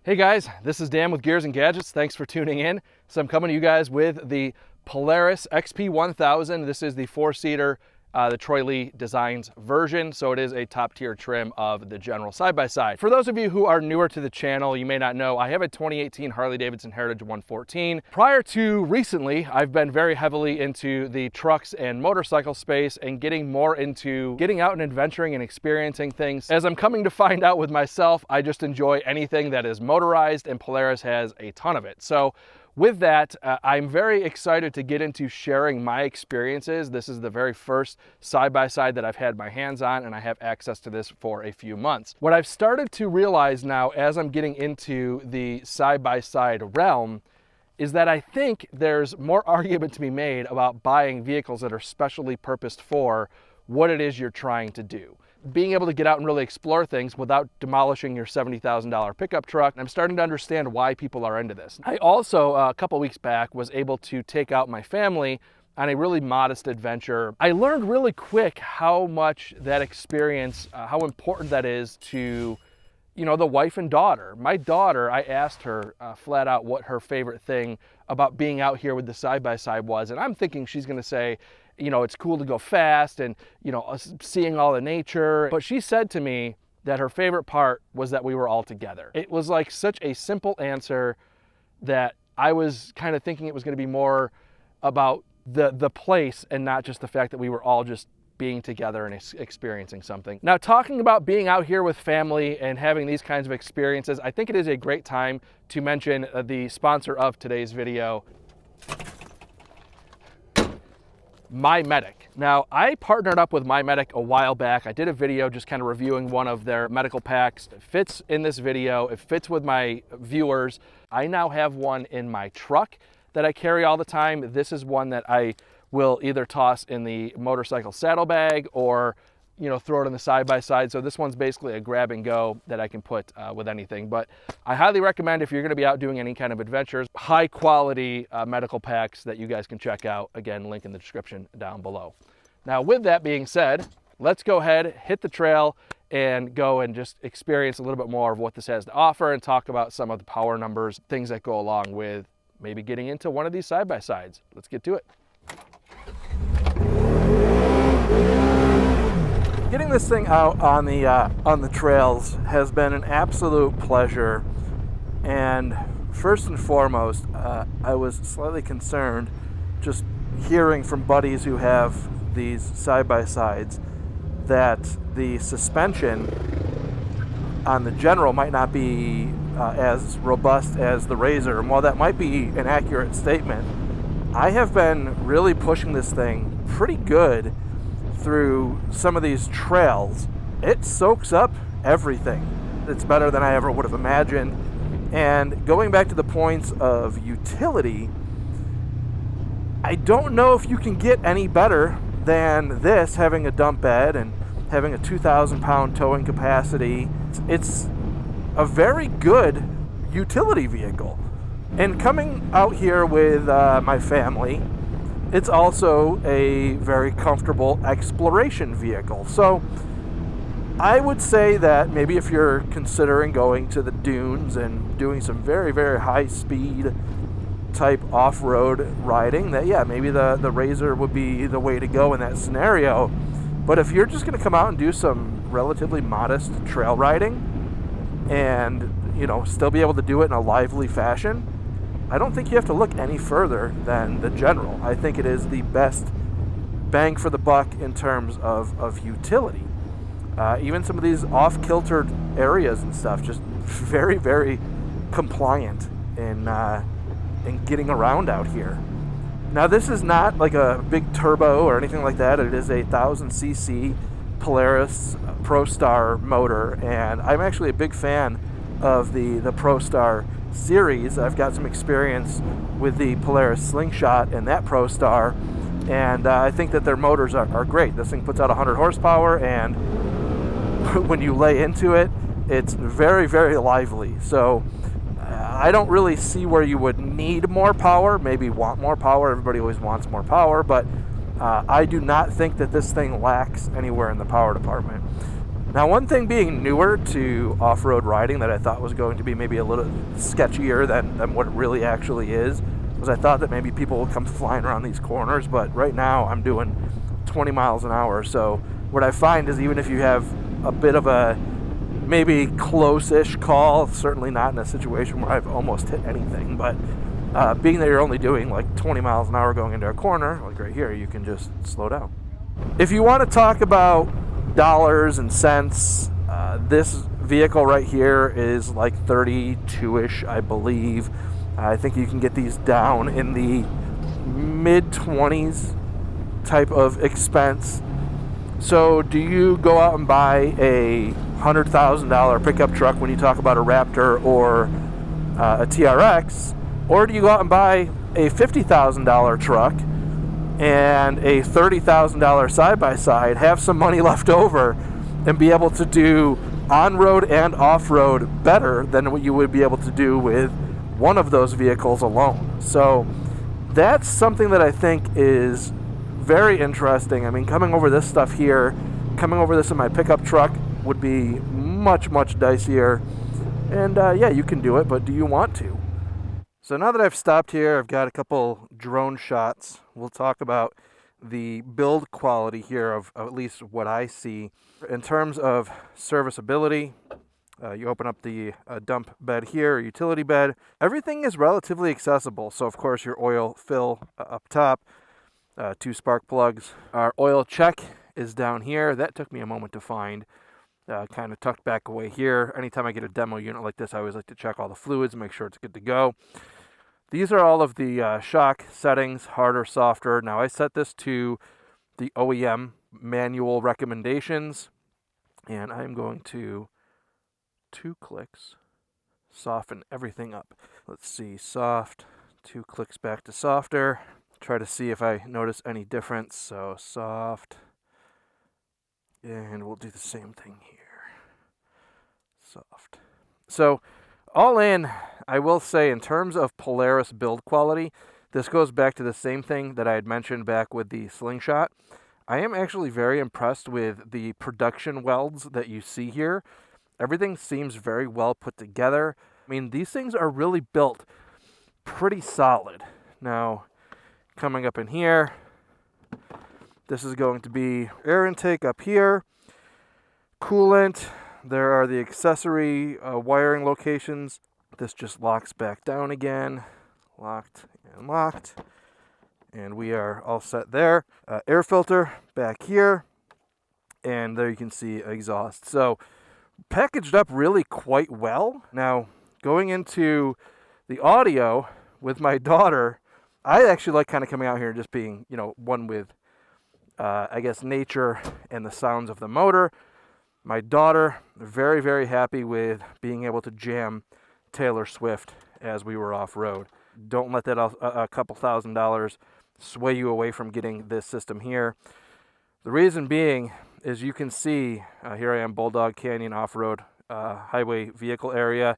Hey guys, this is Dan with Gears and Gadgets. Thanks for tuning in. So I'm coming to you guys with the Polaris XP 1000. This is the four-seater, the Troy Lee Designs version. So it is a top tier trim of the General side-by-side. For those of you who are newer to the channel, you may not know, I have a 2018 Harley-Davidson Heritage 114. Prior to recently, I've been very heavily into the trucks and motorcycle space and getting more into getting out and adventuring and experiencing things. As I'm coming to find out with myself, I just enjoy anything that is motorized, and Polaris has a ton of it. So with that, I'm very excited to get into sharing my experiences. This is the very first side-by-side that I've had my hands on, and I have access to this for a few months. What I've started to realize now as I'm getting into the side-by-side realm is that I think there's more argument to be made about buying vehicles that are specially purposed for what it is you're trying to do. Being able to get out and really explore things without demolishing your $70,000 pickup truck. I'm starting to understand why people are into this. I also, a couple weeks back, was able to take out my family on a really modest adventure. I learned really quick how much that experience, how important that is to, you know, the wife and daughter. My daughter, I asked her flat out what her favorite thing about being out here with the side-by-side was, and I'm thinking she's gonna say, you know, it's cool to go fast and, you know, seeing all the nature. But she said to me that her favorite part was that we were all together. It was like such a simple answer that I was kind of thinking it was going to be more about the place and not just the fact that we were all just being together and experiencing something. Now, talking about being out here with family and having these kinds of experiences, I think it is a great time to mention the sponsor of today's video, MyMedic. Now, I partnered up with MyMedic a while back. I did a video just kind of reviewing one of their medical packs. It fits in this video. It fits with my viewers. I now have one in my truck that I carry all the time. This is one that I will either toss in the motorcycle saddlebag or, you know, throw it in the side-by-side. So this one's basically a grab and go that I can put with anything. But I highly recommend, if you're gonna be out doing any kind of adventures, high quality medical packs that you guys can check out. Again, link in the description down below. Now, with that being said, let's go ahead, hit the trail, and go and just experience a little bit more of what this has to offer and talk about some of the power numbers, things that go along with maybe getting into one of these side-by-sides. Let's get to it. Getting this thing out on the trails has been an absolute pleasure, and first and foremost, I was slightly concerned just hearing from buddies who have these side-by-sides that the suspension on the General might not be as robust as the Razor. And while that might be an accurate statement, I have been really pushing this thing pretty good through some of these trails. It soaks up everything. It's better than I ever would have imagined. And going back to the points of utility, I don't know if you can get any better than this, having a dump bed and having a 2,000-pound towing capacity. It's a very good utility vehicle. And coming out here with my family, it's also a very comfortable exploration vehicle. So I would say that maybe if you're considering going to the dunes and doing some very, very high speed type off-road riding, that yeah, maybe the Razor would be the way to go in that scenario. But if you're just going to come out and do some relatively modest trail riding and, you know, still be able to do it in a lively fashion, I don't think you have to look any further than the General. I think it is the best bang for the buck in terms of utility. Even some of these off-kiltered areas and stuff, just very, very compliant in getting around out here. Now, this is not like a big turbo or anything like that. It is a 1000cc Polaris ProStar motor, and I'm actually a big fan of the ProStar series. I've got some experience with the Polaris Slingshot and that ProStar, and I think that their motors are great. This thing puts out 100 horsepower, and when you lay into it, it's very, very lively. So I don't really see where you would need more power, maybe want more power. Everybody always wants more power, but I do not think that this thing lacks anywhere in the power department. Now, one thing being newer to off-road riding that I thought was going to be maybe a little sketchier than what it really actually is was I thought that maybe people would come flying around these corners, but right now I'm doing 20 miles an hour. So what I find is even if you have a bit of a maybe close-ish call, certainly not in a situation where I've almost hit anything, but being that you're only doing like 20 miles an hour going into a corner, like right here, you can just slow down. If you want to talk about dollars and cents, this vehicle right here is like 32-ish, I believe. I think you can get these down in the mid-20s type of expense. So do you go out and buy a $100,000 pickup truck when you talk about a Raptor or a TRX, or do you go out and buy a $50,000 truck and a $30,000 side-by-side, have some money left over, and be able to do on-road and off-road better than what you would be able to do with one of those vehicles alone? So that's something that I think is very interesting. I mean, coming over this stuff here, coming over this in my pickup truck would be much, much dicier. And yeah, you can do it, but do you want to? So now that I've stopped here, I've got a couple drone shots. We'll talk about the build quality here of at least what I see. In terms of serviceability, you open up the dump bed here, utility bed. Everything is relatively accessible. So of course your oil fill up top, 2 spark plugs. Our oil check is down here. That took me a moment to find. Kind of tucked back away here. Anytime I get a demo unit like this, I always like to check all the fluids and make sure it's good to go. These are all of the shock settings, harder, softer. Now I set this to the OEM manual recommendations, and I'm going to 2 clicks soften everything up. Let's see, soft, 2 clicks back to softer. Try to see if I notice any difference. So soft, and we'll do the same thing here. Soft. So all in, I will say in terms of Polaris build quality, this goes back to the same thing that I had mentioned back with the Slingshot. I am actually very impressed with the production welds that you see here. Everything seems very well put together. I mean, these things are really built pretty solid. Now, coming up in here, this is going to be air intake up here, coolant. There are the accessory wiring locations. This just locks back down again, locked and locked, and we are all set there. Air filter back here, and there you can see exhaust. So packaged up really quite well. Now, going into the audio with my daughter, I actually like kind of coming out here and just being, one with, I guess, nature and the sounds of the motor. My daughter, very, very happy with being able to jam Taylor Swift as we were off-road. Don't let that a couple $1,000s sway you away from getting this system here. The reason being is you can see, here I am, Bulldog Canyon off-road highway vehicle area.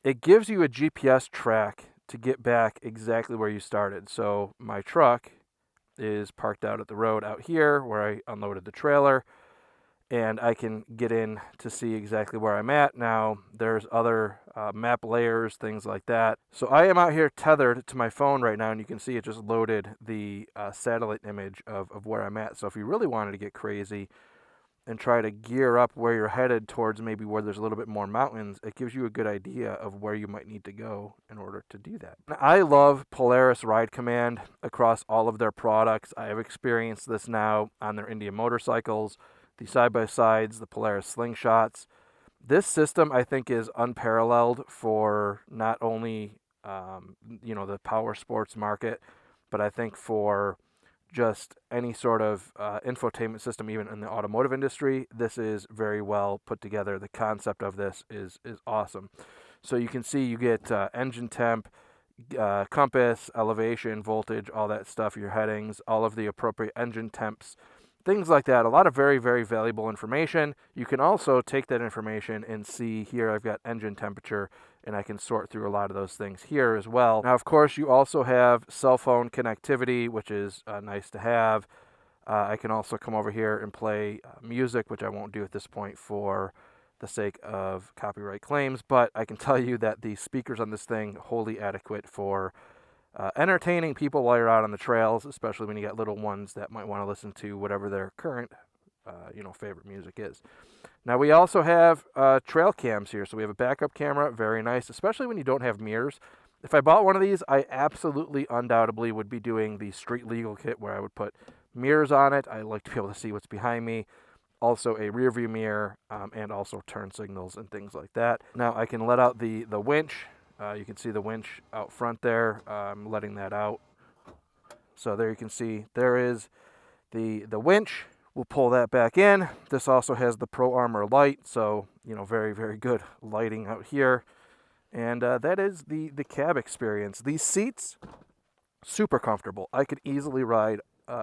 It gives you a GPS track to get back exactly where you started. So my truck is parked out at the road out here where I unloaded the trailer, and I can get in to see exactly where I'm at. Now, there's other map layers, things like that. So I am out here tethered to my phone right now, and you can see it just loaded the satellite image of where I'm at. So if you really wanted to get crazy and try to gear up where you're headed towards maybe where there's a little bit more mountains, it gives you a good idea of where you might need to go in order to do that. Now, I love Polaris Ride Command across all of their products. I have experienced this now on their Indian motorcycles, the side-by-sides, the Polaris Slingshots. This system, I think, is unparalleled for not only, the power sports market, but I think for just any sort of infotainment system, even in the automotive industry. This is very well put together. The concept of this is awesome. So you can see you get engine temp, compass, elevation, voltage, all that stuff, your headings, all of the appropriate engine temps, things like that. A lot of very, very valuable information. You can also take that information and see here I've got engine temperature, and I can sort through a lot of those things here as well. Now, of course, you also have cell phone connectivity, which is nice to have. I can also come over here and play music, which I won't do at this point for the sake of copyright claims, but I can tell you that the speakers on this thing wholly adequate for entertaining people while you're out on the trails, especially when you got little ones that might want to listen to whatever their current favorite music is. Now we also have trail cams here, so we have a backup camera, very nice, especially when you don't have mirrors. If I bought one of these, I absolutely undoubtedly would be doing the street legal kit where I would put mirrors on it. I like to be able to see what's behind me. Also a rear view mirror, and also turn signals and things like that. Now I can let out the winch. You can see the winch out front there. I'm letting that out. So there you can see there is the winch. We'll pull that back in. This also has the Pro Armor light, so very, very good lighting out here. And that is the cab experience. These seats, super comfortable. I could easily ride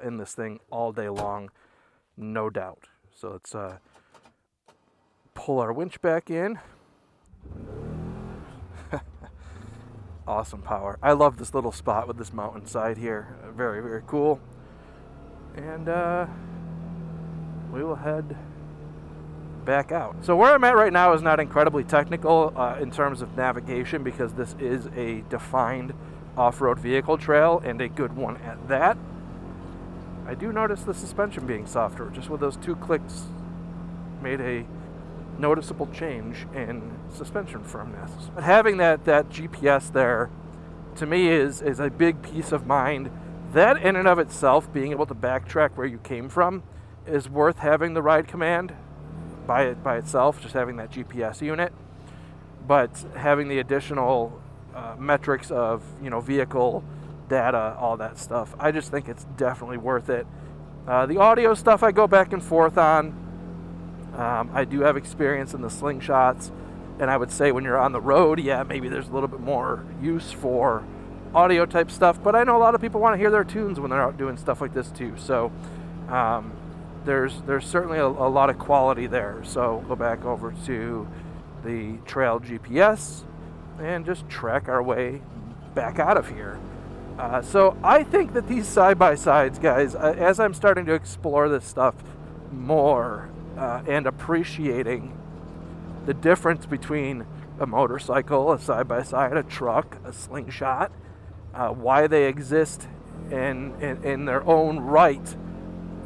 in this thing all day long, no doubt. So let's pull our winch back in. Awesome power. I love this little spot with this mountainside here. Very, very cool. And we will head back out. So where I'm at right now is not incredibly technical in terms of navigation, because this is a defined off-road vehicle trail, and a good one at that. I do notice the suspension being softer. Just with those 2 clicks made a noticeable change in suspension firmness. But having that GPS there, to me, is a big peace of mind. That in and of itself, being able to backtrack where you came from, is worth having the ride command by itself, just having that GPS unit. But having the additional metrics of vehicle data, all that stuff, I just think it's definitely worth it. The audio stuff I go back and forth on. I do have experience in the slingshots, and I would say when you're on the road, yeah, maybe there's a little bit more use for audio type stuff, but I know a lot of people want to hear their tunes when they're out doing stuff like this too. So there's certainly a lot of quality there. So go back over to the trail GPS and just track our way back out of here. So I think that these side-by-sides, guys, as I'm starting to explore this stuff more and appreciating the difference between a motorcycle, a side-by-side, a truck, a slingshot, why they exist in their own right.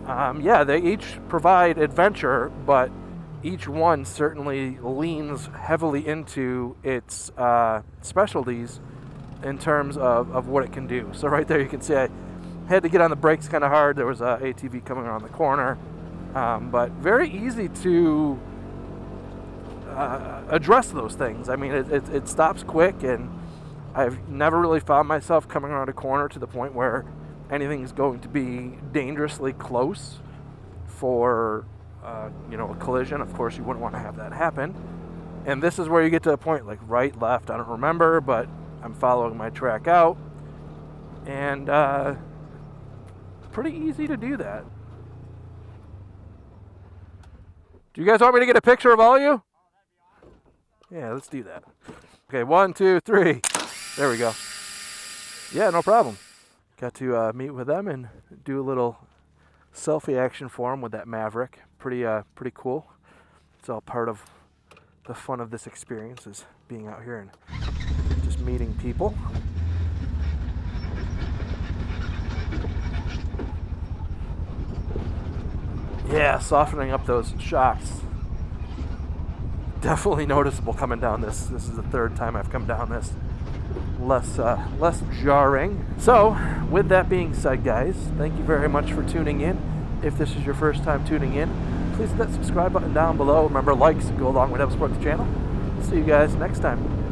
Yeah, they each provide adventure, but each one certainly leans heavily into its specialties in terms of what it can do. So right there you can see I had to get on the brakes kind of hard. There was a ATV coming around the corner, but very easy to address those things. I mean, it stops quick, and I've never really found myself coming around a corner to the point where anything is going to be dangerously close for a collision. Of course, you wouldn't want to have that happen. And this is where you get to a point like right, left, I don't remember, but I'm following my track out, and pretty easy to do that. Do you guys want me to get a picture of all of you? Yeah, let's do that. Okay, 1, 2, 3. There we go. Yeah, no problem. Got to meet with them and do a little selfie action for them with that Maverick. Pretty cool. It's all part of the fun of this experience, is being out here and just meeting people. Yeah, softening up those shocks. Definitely noticeable coming down this. This is the 3rd time I've come down this. Less jarring. So, with that being said, guys, thank you very much for tuning in. If this is your first time tuning in, please hit that subscribe button down below. Remember, likes go along with help support the channel. See you guys next time.